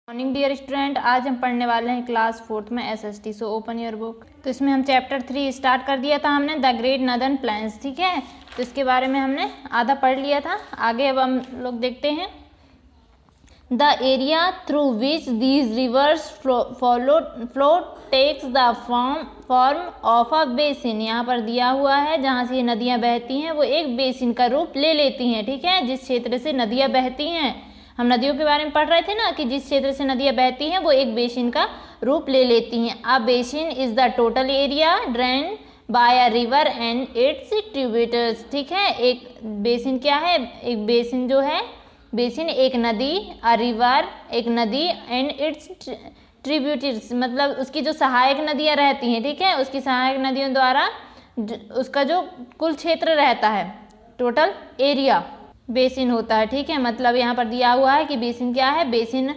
Morning dear student, आज हम पढ़ने वाले हैं क्लास 4th में SST. So open your book. तो इसमें हम चैप्टर 3 स्टार्ट कर दिया था हमने, द ग्रेट नदन प्लेन्स। ठीक है, तो इसके बारे में हमने आधा पढ़ लिया था। आगे अब हम लोग देखते हैं the area through which these rivers flow takes the form of a basin. यहाँ पर दिया हुआ है जहाँ से ये नदियाँ बहती हैं वो एक बेसिन का रूप ले लेती हैं। ठीक है, जिस क्षेत्र से नदियाँ बहती हैं, हम नदियों के बारे में पढ़ रहे थे ना कि जिस क्षेत्र से नदियाँ बहती हैं वो एक बेसिन का रूप ले लेती हैं। A basin is the total area drain by a river and its tributaries. ठीक है, एक बेसिन क्या है? एक बेसिन जो है, बेसिन एक नदी, अ रिवर एक नदी, एंड इट्स ट्रिब्यूटर्स मतलब उसकी जो सहायक नदियाँ रहती हैं। ठीक है, उसकी सहायक नदियों द्वारा उसका जो कुल क्षेत्र रहता है, टोटल एरिया बेसिन होता है। ठीक है, मतलब यहाँ पर दिया हुआ है कि बेसिन क्या है? बेसिन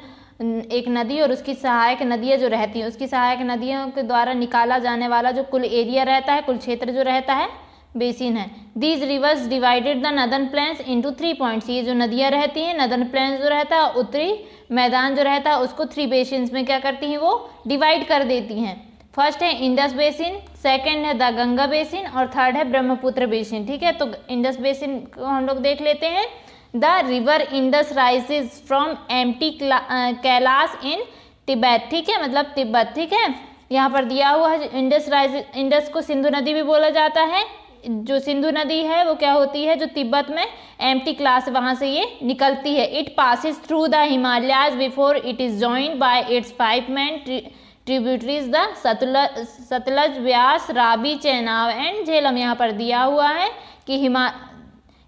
एक नदी और उसकी सहायक नदियाँ जो रहती हैं, उसकी सहायक नदियों के द्वारा निकाला जाने वाला जो कुल एरिया रहता है, कुल क्षेत्र जो रहता है, बेसिन है। These rivers divided the northern plains into 3 points. ये जो नदियाँ रहती हैं, नदर्न प्लेन्स जो रहता है, उत्तरी मैदान जो रहता है, उसको 3 बेसिन्स में क्या करती हैं? वो डिवाइड कर देती हैं। फर्स्ट है इंडस बेसिन, सेकंड है द गंगा बेसिन और थर्ड है ब्रह्मपुत्र बेसिन। ठीक है, तो इंडस बेसिन को हम लोग देख लेते हैं। The river Indus rises from empty Kailash in Tibet. ठीक है, मतलब तिब्बत। ठीक है, यहाँ पर दिया हुआ है इंडस को सिंधु नदी भी बोला जाता है। जो सिंधु नदी है वो क्या होती है? जो तिब्बत में एम्प्टी क्लास वहाँ से ये निकलती है। It passes through the Himalayas before it is joined bye it's 5 main tributaries the Sutlej, Vyas, Ravi, Chenab and Jhelum. यहाँ पर दिया हुआ है कि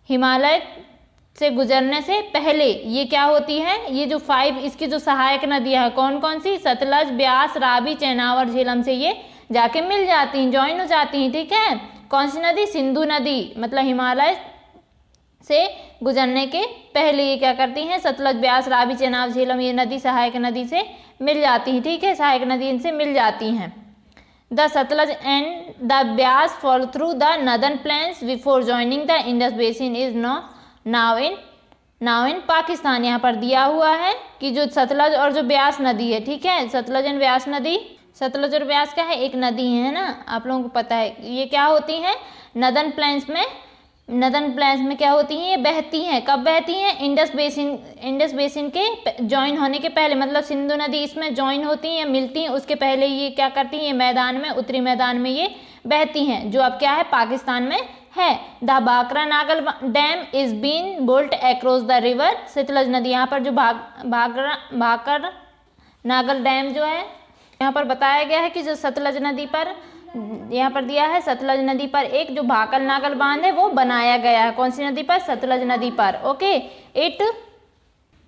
हिमालय से गुजरने से पहले ये क्या होती है? ये जो 5 इसकी जो सहायक नदियाँ हैं, कौन कौन सी? सतलज, व्यास, रावी, चेनाब और झेलम से ये जाके मिल जाती हैं, ज्वाइन हो जाती हैं। ठीक है, कौन सी नदी? सिंधु नदी, मतलब हिमालय से गुजरने के पहले ये क्या करती हैं? सतलज, व्यास, रावी, चेनाब, झेलम ये नदी सहायक नदी से मिल जाती हैं। ठीक है, सहायक नदी इनसे मिल जाती हैं। The Sutlej and the Beas follow through the northern plains before joining the Indus basin is now in Pakistan. यहाँ पर दिया हुआ है कि जो सतलज और जो व्यास नदी है, ठीक है, सतलज एंड व्यास नदी, सतलज और व्यास क्या है? एक नदी है ना, आप लोगों को पता है। ये क्या होती हैं? नदर्न प्लेन्स में क्या होती हैं? ये बहती हैं। कब बहती हैं? इंडस बेसिन के ज्वाइन होने के पहले, मतलब सिंधु नदी इसमें ज्वाइन होती हैं या मिलती हैं, उसके पहले ये क्या करती हैं? ये मैदान में, उत्तरी मैदान में ये बहती हैं, जो अब क्या है? पाकिस्तान में है। The Bhakra Nangal dam is been built across the river Sutlej नदी। यहाँ पर जो भाकर नागल डैम जो है, यहाँ पर बताया गया है कि जो सतलज नदी पर, यहाँ पर दिया है सतलज नदी पर एक जो भाकर नागल बांध है वो बनाया गया है। कौन सी नदी पर? सतलज नदी पर। Okay, it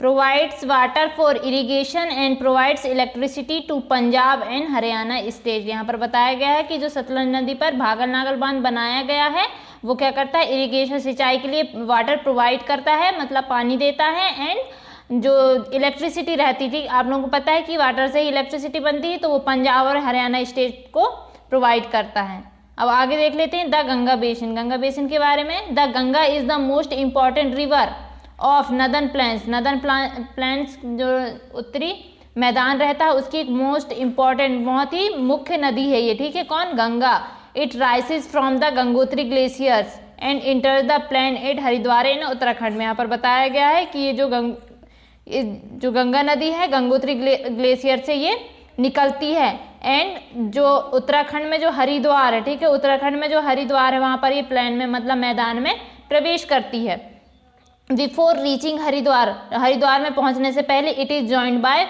provides water for irrigation and provides electricity to Punjab and Haryana state. यहाँ पर बताया गया है कि जो सतलज नदी पर भाकर नागल बांध बनाया गया है वो क्या करता है? इरिगेशन, सिंचाई के लिए वाटर प्रोवाइड करता है, मतलब पानी देता है। एंड जो इलेक्ट्रिसिटी रहती थी, आप लोगों को पता है कि वाटर से ही इलेक्ट्रिसिटी बनती है, तो वो पंजाब और हरियाणा स्टेट को प्रोवाइड करता है। अब आगे देख लेते हैं the Ganga basin. Ganga basin के बारे में, the Ganga is the most important river of northern plains. Northern plains जो उत्तरी मैदान रहता है उसकी एक मोस्ट इंपॉर्टेंट, बहुत ही मुख्य नदी है ये। ठीक है, कौन? Ganga. It rises from the Gangotri glaciers and enter the plain at Haridwar in Uttarakhand में। यहाँ पर बताया गया है कि ये जो गंगा नदी है, गंगोत्री ग्लेशियर से ये निकलती है। एंड जो उत्तराखंड में जो हरिद्वार है, ठीक है, उत्तराखंड में जो हरिद्वार है वहाँ पर ये प्लेन में, मतलब मैदान में प्रवेश करती है। बिफोर रीचिंग हरिद्वार में पहुँचने से पहले it is joined bye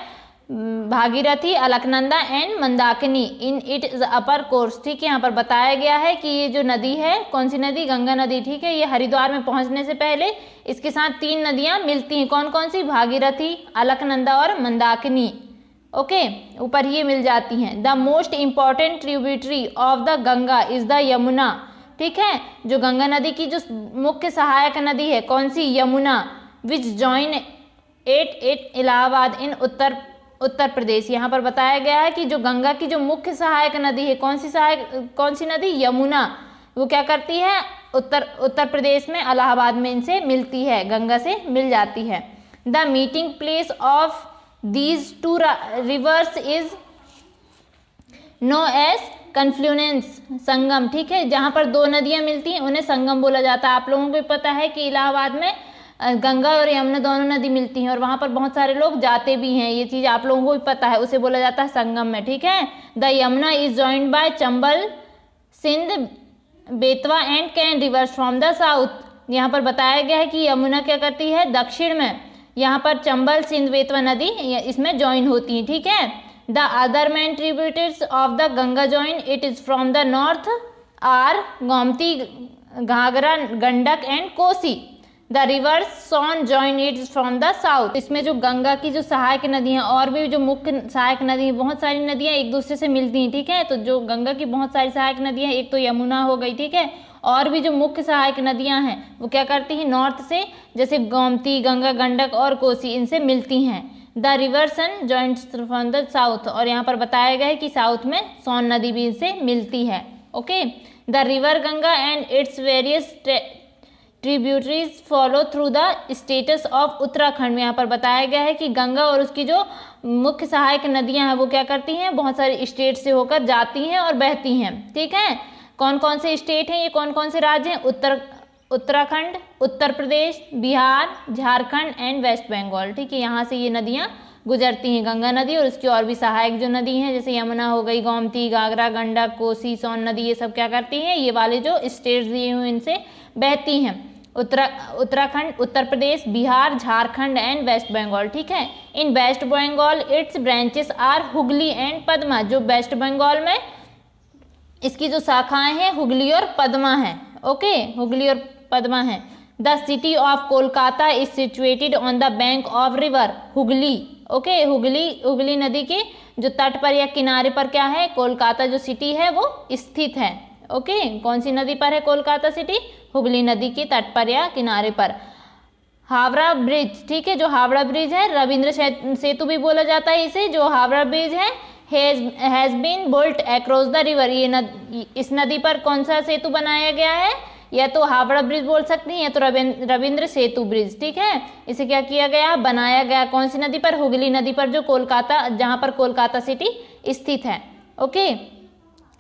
Bhagirathi, Alaknanda and Mandakini in it upper course. ठीक है, यहाँ पर बताया गया है कि ये जो नदी है, कौन सी नदी? गंगा नदी। ठीक है, ये हरिद्वार में पहुँचने से पहले इसके साथ 3 नदियाँ मिलती हैं। कौन कौन सी? भागीरथी, अलकनंदा और मंदाकिनी। ओके, ऊपर ये मिल जाती हैं। The most important tributary of the Ganga is the Yamuna. ठीक है, जो गंगा नदी की जो मुख्य सहायक नदी है, कौन सी? यमुना। विच जॉइन एट इलाहाबाद इन उत्तर प्रदेश। यहाँ पर बताया गया है कि जो गंगा की जो मुख्य सहायक नदी है, कौन सी नदी? यमुना। वो क्या करती है? उत्तर प्रदेश में इलाहाबाद में इनसे मिलती है, गंगा से मिल जाती है। The meeting place of these two rivers is known as confluence, Sangam, ठीक है। जहाँ पर दो नदियाँ मिलती हैं उन्हें संगम बोला जाता है। आप लोगों को पता है कि इलाहाबाद में गंगा और यमुना दोनों नदी मिलती हैं और वहाँ पर बहुत सारे लोग जाते भी हैं, ये चीज़ आप लोगों को भी पता है, उसे बोला जाता है संगम में, ठीक है। The Yamuna is joined by Chambal, Sindh, Betwa and Ken rivers from the south. यहाँ पर बताया गया है कि यमुना क्या करती है, दक्षिण में यहाँ पर चंबल, सिंध, बेतवा नदी इसमें ज्वाइन होती है, ठीक है। The other main tributaries of the Ganga join it is from the north are Gomti, Ghaghara, Gandak and Kosi. The rivers Son join it from the south. इसमें जो गंगा की जो सहायक नदी हैं और भी जो मुख्य सहायक नदी हैं, बहुत सारी नदियां एक दूसरे से मिलती हैं, ठीक है। तो जो गंगा की बहुत सारी सहायक नदियां, एक तो यमुना हो गई, ठीक है, और भी जो मुख्य सहायक नदियां हैं वो क्या करती हैं, नॉर्थ से, जैसे गोमती, गंगा, गंडक और कोसी, इनसे मिलती हैं। The river Son joints from the south, और यहाँ पर बताया गया है कि साउथ में सोन नदी भी इनसे मिलती है, okay. The river Ganga and its various tributaries follow through the states of Uttarakhand में यहाँ पर बताया गया है कि गंगा और उसकी जो मुख्य सहायक नदियां हैं वो क्या करती हैं, बहुत सारे स्टेट से होकर जाती हैं और बहती हैं, ठीक है। कौन कौन से स्टेट हैं, ये कौन कौन से राज्य हैं, उत्तराखंड, उत्तर प्रदेश, बिहार, झारखंड एंड वेस्ट बंगाल, ठीक है। यहाँ से ये नदियाँ गुजरती हैं, गंगा नदी और उसकी और भी सहायक जो नदी हैं, जैसे यमुना हो गई, गोमती, घाघरा, गंडक, कोसी, सोन नदी, ये सब क्या करती हैं, ये वाले जो स्टेट्स दिए हुए इनसे बहती हैं। उत्तराखंड, उत्तर प्रदेश, बिहार, झारखंड एंड वेस्ट बंगाल, ठीक है। In West Bengal its branches are Hooghly and Padma. जो वेस्ट बंगाल में इसकी जो शाखाएं हैं हुगली और पद्मा हैं, ओके, हुगली और पद्मा हैं। The city of Kolkata is situated on the bank of river Hooghly, okay. Hooghly नदी के जो तट पर या किनारे पर क्या है, कोलकाता जो सिटी है वो स्थित है, ओके। कौन सी नदी पर है कोलकाता सिटी, हुगली नदी के तट पर या किनारे पर। हावड़ा ब्रिज, ठीक है, जो हावड़ा ब्रिज है, रविंद्र सेतु भी बोला जाता है इसे, जो हावड़ा ब्रिज है has been built across the river. ये इस नदी पर कौन सा सेतु बनाया गया है, या तो हावड़ा ब्रिज बोल सकते हैं या तो रविंद्र सेतु ब्रिज, ठीक है। इसे क्या किया गया, बनाया गया, कौन सी नदी पर, हुगली नदी पर, जो कोलकाता, जहाँ पर कोलकाता सिटी स्थित है, okay.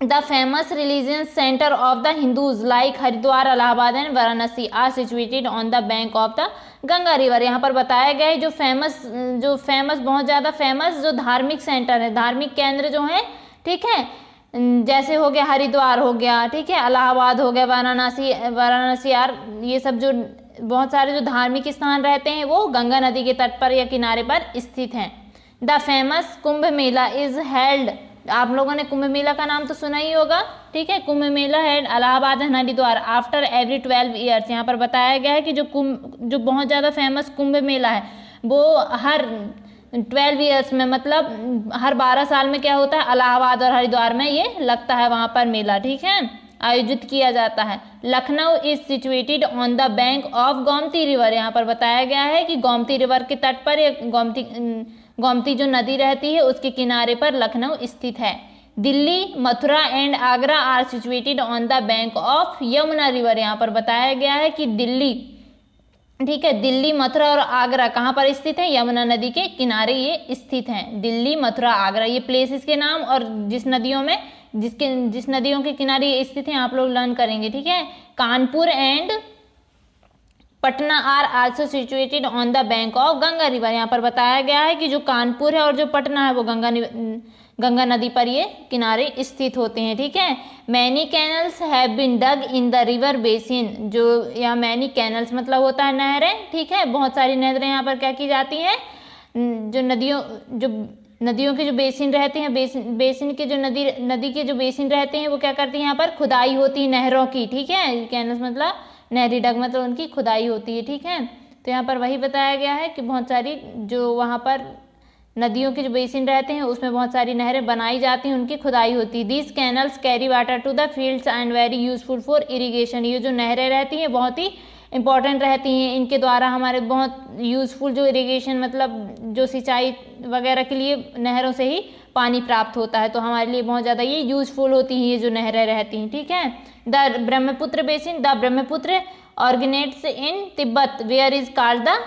The famous religious centre of the Hindus like Haridwar, Allahabad and Varanasi are situated on the bank of the Ganga river. यहाँ पर बताया गया है जो फेमस बहुत ज़्यादा फेमस जो धार्मिक सेंटर है, धार्मिक केंद्र जो है, ठीक है, जैसे हो गया हरिद्वार हो गया, ठीक है, इलाहाबाद हो गया, वाराणसी यार, ये सब जो बहुत सारे जो धार्मिक स्थान रहते हैं वो गंगा नदी के तट पर या किनारे पर स्थित हैं। The famous Kumbh Mela is held, आप लोगों ने कुंभ मेला का नाम तो सुना ही होगा, ठीक है। कुंभ मेला है Allahabad and Haridwar after every 12 years. यहाँ पर बताया गया है कि जो बहुत ज़्यादा फेमस कुंभ मेला है वो हर 12 ईयर्स में, मतलब हर 12 साल में क्या होता है, इलाहाबाद और हरिद्वार में ये लगता है, वहाँ पर मेला, ठीक है, आयोजित किया जाता है। Lucknow is situated on the bank of Gomti river. यहाँ पर बताया गया है कि गोमती रिवर के तट पर, गोमती जो नदी रहती है उसके किनारे पर लखनऊ स्थित है। Delhi, Mathura and Agra are situated on the bank of Yamuna river. यहाँ पर बताया गया है कि दिल्ली, ठीक है, दिल्ली, मथुरा और आगरा कहाँ पर स्थित है, यमुना नदी के किनारे ये स्थित हैं। दिल्ली, मथुरा, आगरा, ये प्लेसेस के नाम और जिस नदियों के किनारे ये स्थित हैं आप लोग लर्न करेंगे, ठीक है। Kanpur and Patna are also situated on the bank of Ganga river. यहाँ पर बताया गया है कि जो कानपुर है और जो पटना है वो गंगा नदी पर ये किनारे स्थित होते हैं, ठीक है। Many canals have been dug in the river basin. जो यहाँ मैनी कैनल्स मतलब होता है नहरें, ठीक है, बहुत सारी नहरें यहाँ पर क्या की जाती हैं, जो नदियों के जो बेसिन रहते हैं, बेसिन के जो नदी के जो बेसिन रहते हैं वो क्या करती हैं, यहाँ पर खुदाई होती है नहरों की, ठीक है। कैनल्स मतलब नहरी डग मतलब उनकी खुदाई होती है, ठीक है। तो यहाँ पर वही बताया गया है कि बहुत सारी जो वहाँ पर नदियों के जो बेसिन रहते हैं उसमें बहुत सारी नहरें बनाई जाती हैं, उनकी खुदाई होती है। These canals carry water to the fields and very useful for irrigation. ये जो नहरें रहती हैं बहुत ही इंपॉर्टेंट रहती हैं, इनके द्वारा हमारे बहुत यूजफुल जो इरिगेशन मतलब जो सिंचाई वगैरह के लिए नहरों से ही पानी प्राप्त होता है, तो हमारे लिए बहुत ज़्यादा ये यूजफुल होती हैं ये जो नहरें रहती हैं, ठीक है। The Brahmaputra basin, the Brahmaputra originates in Tibet where is called the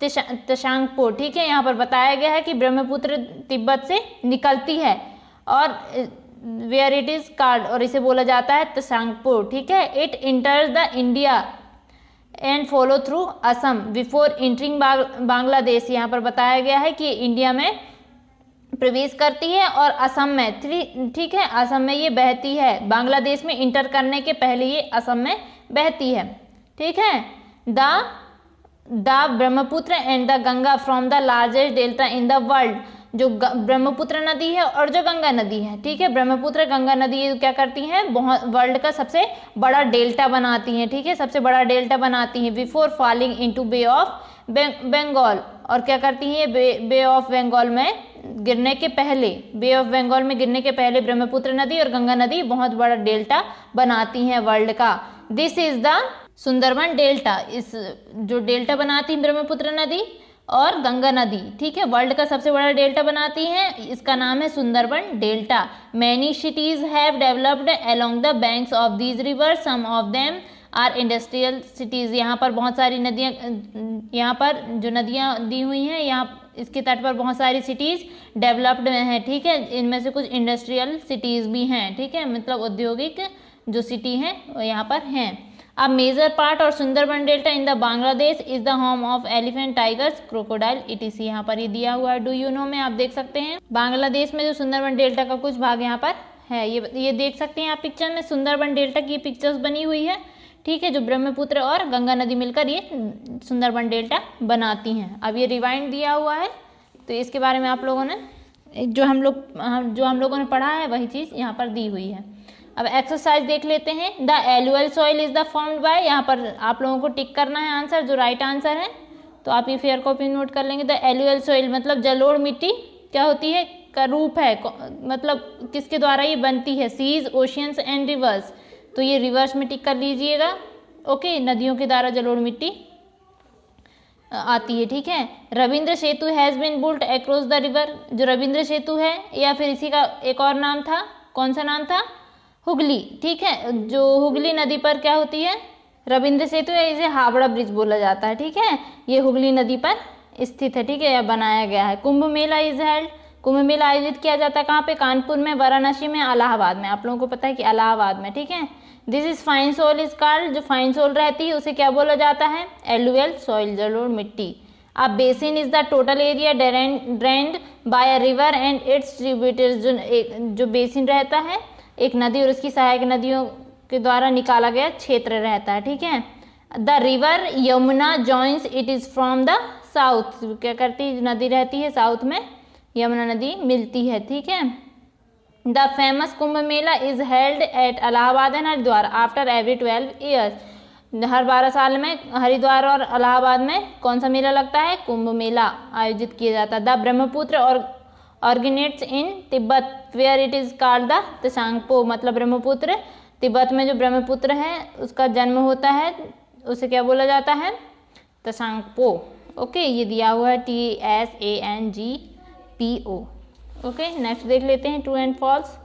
Tsangpo, ठीक है। यहाँ पर बताया गया है कि ब्रह्मपुत्र तिब्बत से निकलती है और वेयर इट इज कॉल्ड, और इसे बोला जाता है त्सांगपो, ठीक है। It इंटर्स the India and follow through Assam before entering Bangladesh. यहाँ पर बताया गया है कि इंडिया में प्रवेश करती है और असम में, ठीक है, असम में ये बहती है। बांग्लादेश में इंटर करने के पहले ये असम में बहती है, ठीक है। The Brahmaputra and the Ganga from the largest delta in the world, जो ब्रह्मपुत्र नदी है और जो गंगा नदी है, ठीक है, ब्रह्मपुत्र गंगा नदी ये क्या करती हैं, बहुत वर्ल्ड का सबसे बड़ा डेल्टा बनाती हैं, ठीक है, सबसे बड़ा डेल्टा बनाती हैं। Before falling into bay of Bengal, और क्या करती हैं, बे ऑफ बंगाल में गिरने के पहले, बे ऑफ बंगाल में गिरने के पहले ब्रह्मपुत्र नदी और गंगा नदी बहुत बड़ा डेल्टा बनाती हैं वर्ल्ड का। This is the Sundarban delta, इस जो डेल्टा बनाती है ब्रह्मपुत्र नदी और गंगा नदी, ठीक है, वर्ल्ड का सबसे बड़ा डेल्टा बनाती हैं, इसका नाम है Sundarban delta. Many cities have developed along the banks of these river, some of them are industrial cities. यहाँ पर बहुत सारी नदियाँ, यहाँ पर जो नदियाँ दी हुई हैं, यहाँ इसके तट पर बहुत सारी सिटीज डेवलप्ड हैं, ठीक है, इनमें से कुछ इंडस्ट्रियल सिटीज भी हैं, ठीक है, मतलब औद्योगिक जो सिटी हैं वो यहाँ पर हैं। A major part और Sundarban delta in the Bangladesh is the home of elephant, tigers, crocodile etc। यहाँ पर ये दिया हुआ है डू यू नो में, आप देख सकते हैं बांग्लादेश में जो सुंदरबन डेल्टा का कुछ भाग यहाँ पर है, ये देख सकते हैं आप पिक्चर में, सुंदरबन डेल्टा की पिक्चर्स बनी हुई है, ठीक है, जो ब्रह्मपुत्र और गंगा नदी मिलकर ये सुंदरबन डेल्टा बनाती हैं। अब ये रिवाइंड दिया हुआ है, तो इसके बारे में आप लोगों ने जो हम लोगों ने पढ़ा है वही चीज़ यहाँ पर दी हुई है। अब एक्सरसाइज देख लेते हैं। The alluvial soil is the formed by, यहाँ पर आप लोगों को टिक करना है आंसर जो राइट आंसर है, तो आप ये फेयर कॉपी नोट कर लेंगे। द एलुअल सॉइल मतलब जलोढ़ मिट्टी क्या होती है, का रूप है, मतलब किसके द्वारा ये बनती है, सीज, ओशियंस एंड रिवर्स, तो ये रिवर्स में टिक कर लीजिएगा, ओके, नदियों के द्वारा जलोढ़ मिट्टी आती है, ठीक है। Rabindra Setu has been built across the river, जो रविंद्र सेतु है या फिर इसी का एक और नाम था, कौन सा नाम था, हुगली, ठीक है, जो हुगली नदी पर क्या होती है, रविंद्र सेतु है, इसे हावड़ा ब्रिज बोला जाता है, ठीक है, ये हुगली नदी पर स्थित है, ठीक है, यह बनाया गया है। कुंभ मेला इज हेल्ड, कुंभ मेला आयोजित किया जाता है कहाँ पे, कानपुर में, वाराणसी में, इलाहाबाद में, आप लोगों को पता है कि इलाहाबाद में, ठीक है। This is fine soil is called, जो फाइन सोइल रहती है उसे क्या बोला जाता है, एलुअल सॉइल, जलोढ़ मिट्टी। अब basin is the total area drained by a river and its tributaries, जो बेसिन रहता है एक नदी और उसकी सहायक नदियों के द्वारा निकाला गया क्षेत्र रहता है, ठीक है। The river Yamuna joins it is from the south, क्या करती नदी रहती है साउथ में, यमुना नदी मिलती है, ठीक है। The famous Kumbh Mela is held at Allahabad and Haridwar after every 12 years, हर 12 साल में हरिद्वार और इलाहाबाद में कौन सा मेला लगता है, कुंभ मेला आयोजित किया जाता है। द ब्रह्मपुत्र और originates in Tibet where it is called the Tsangpo, मतलब ब्रह्मपुत्र तिब्बत में जो ब्रह्मपुत्र है उसका जन्म होता है, उसे क्या बोला जाता है, त्सांगपो, ओके, ये दिया हुआ है TSANGPO, ओके। नेक्स्ट देख लेते हैं true and false.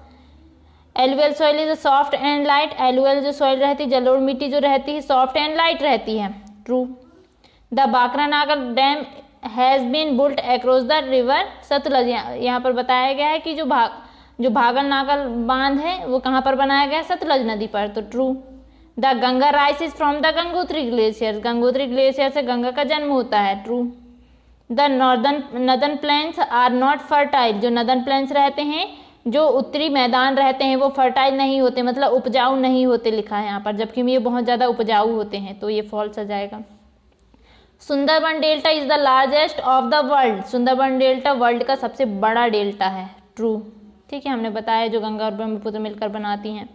Alluvial soil is soft and light, alluvial जो सॉइल रहती है, जलोढ़ मिट्टी जो रहती है सॉफ्ट एंड लाइट रहती है, true. The Bhakra Nangal dam has been built across the river Sutlej, यहाँ पर बताया गया है कि जो भागल नागर बांध है वो कहाँ पर बनाया गया है, सतलज नदी पर, तो true. The Ganga rises from the Gangotri glacier, Gangotri glacier से गंगा का जन्म होता है, true. The northern plains are not fertile, जो नॉर्दर्न प्लेन्स रहते हैं, जो उत्तरी मैदान रहते हैं वो फर्टाइल नहीं होते, मतलब उपजाऊ नहीं होते लिखा है यहाँ पर, जबकि ये बहुत ज़्यादा उपजाऊ होते हैं, तो ये फॉल्स आ जाएगा। Sundarban delta is the largest of the world, Sundarban delta world का सबसे बड़ा डेल्टा है, ट्रू, ठीक है, हमने बताया जो गंगा और ब्रह्मपुत्र मिलकर बनाती हैं।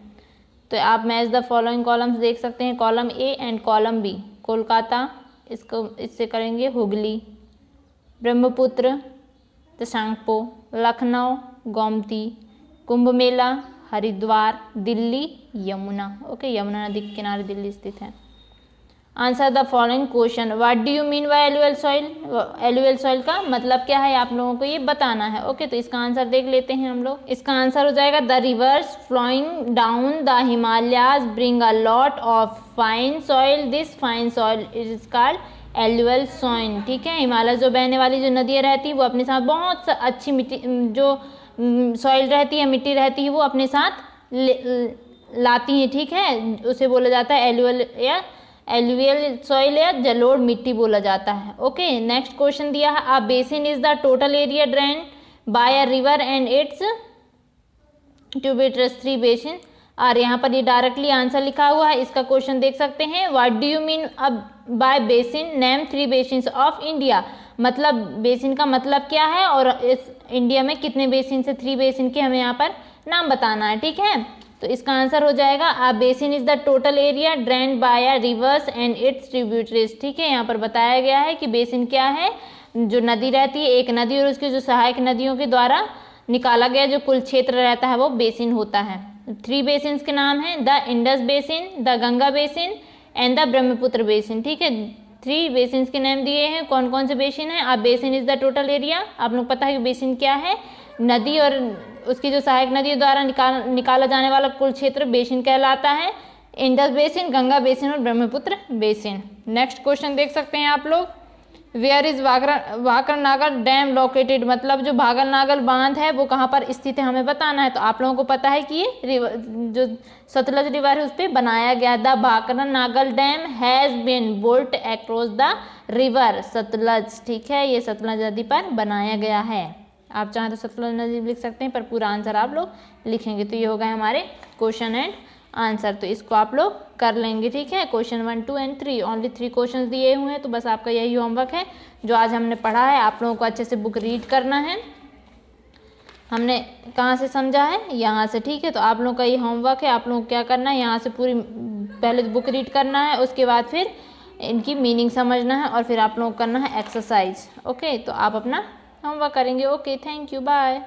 तो आप मैच द फॉलोइंग कॉलम्स देख सकते हैं, column A and column B, Kolkata, इससे करेंगे हुगली, ब्रह्मपुत्र त्सांगपो, लखनऊ गोमती, कुंभ मेला हरिद्वार, दिल्ली यमुना, ओके, यमुना नदी के किनारे दिल्ली स्थित है। Answer the following question, what do you mean by alluvial soil, alluvial soil का मतलब क्या है आप लोगों को ये बताना है, ओके। तो इसका आंसर देख लेते हैं हम लोग, इसका आंसर हो जाएगा the rivers flowing down the Himalayas bring a lot of fine soil, this fine soil is called alluvial soil. ठीक है, हिमालय जो बहने वाली जो नदियाँ रहती हैं वो अपने साथ बहुत अच्छी मिट्टी जो सॉइल रहती है, मिट्टी रहती है, वो अपने साथ लाती हैं। ठीक है, उसे बोला जाता है एल्यूवियल सॉइल या जलोढ़ मिट्टी बोला जाता है। ओके, नेक्स्ट क्वेश्चन दिया है, a basin is the total area drain by a river and its tributaries 3 basin. और यहाँ पर ये डायरेक्टली आंसर लिखा हुआ है, इसका क्वेश्चन देख सकते हैं। What do you mean bye basin, name 3 basins of India. मतलब बेसिन का मतलब क्या है और इस इंडिया में कितने बेसिन से 3 बेसिन के हमें यहाँ पर नाम बताना है। ठीक है, तो इसका आंसर हो जाएगा a basin is the total area drained by a rivers and its tributaries. ठीक है, यहाँ पर बताया गया है कि बेसिन क्या है, जो नदी रहती है, एक नदी और उसकी जो सहायक नदियों के द्वारा निकाला गया जो कुल क्षेत्र रहता है वो बेसिन होता है। 3 बेसिन्स के नाम हैं, the Indus basin, the Ganga basin and the Brahmaputra basin. ठीक है, 3 बेसिन्स के नाम दिए हैं। कौन कौन से बेसिन है? A basin is the total area, आप लोग पता है कि बेसिन क्या है, नदी और उसकी जो सहायक नदियों द्वारा निकाला जाने वाला कुल क्षेत्र बेसिन कहलाता है। इंडस बेसिन, गंगा बेसिन और ब्रह्मपुत्र बेसिन। नेक्स्ट क्वेश्चन देख सकते हैं आप लोग, where is Bhakra Nangal dam located. मतलब जो भाकर नागल बांध है वो कहाँ पर स्थित है हमें बताना है। तो आप लोगों को पता है कि ये रिवर जो सतलज रिवर है उस पर बनाया गया। The Bhakra Nangal dam has been built across the river Sutlej. ठीक है, ये सतलज नदी पर बनाया गया है। आप चाहें तो सतलज नदी लिख सकते हैं, पर पूरा आंसर आप लोग लिखेंगे। तो ये हो गए हमारे क्वेश्चन एंड आंसर, तो इसको आप लोग कर लेंगे। ठीक है, क्वेश्चन 1, 2 एंड 3 ओनली 3 क्वेश्चन दिए हुए हैं। तो बस आपका यही होमवर्क है जो आज हमने पढ़ा है। आप लोगों को अच्छे से बुक रीड करना है। हमने कहाँ से समझा है? यहाँ से। ठीक है, तो आप लोगों का ये होमवर्क है। आप लोगों को क्या करना है, यहाँ से पूरी पहले बुक रीड करना है, उसके बाद फिर इनकी मीनिंग समझना है और फिर आप लोगों को करना है एक्सरसाइज। ओके, तो आप अपना होमवर्क करेंगे। Okay, thank you, bye.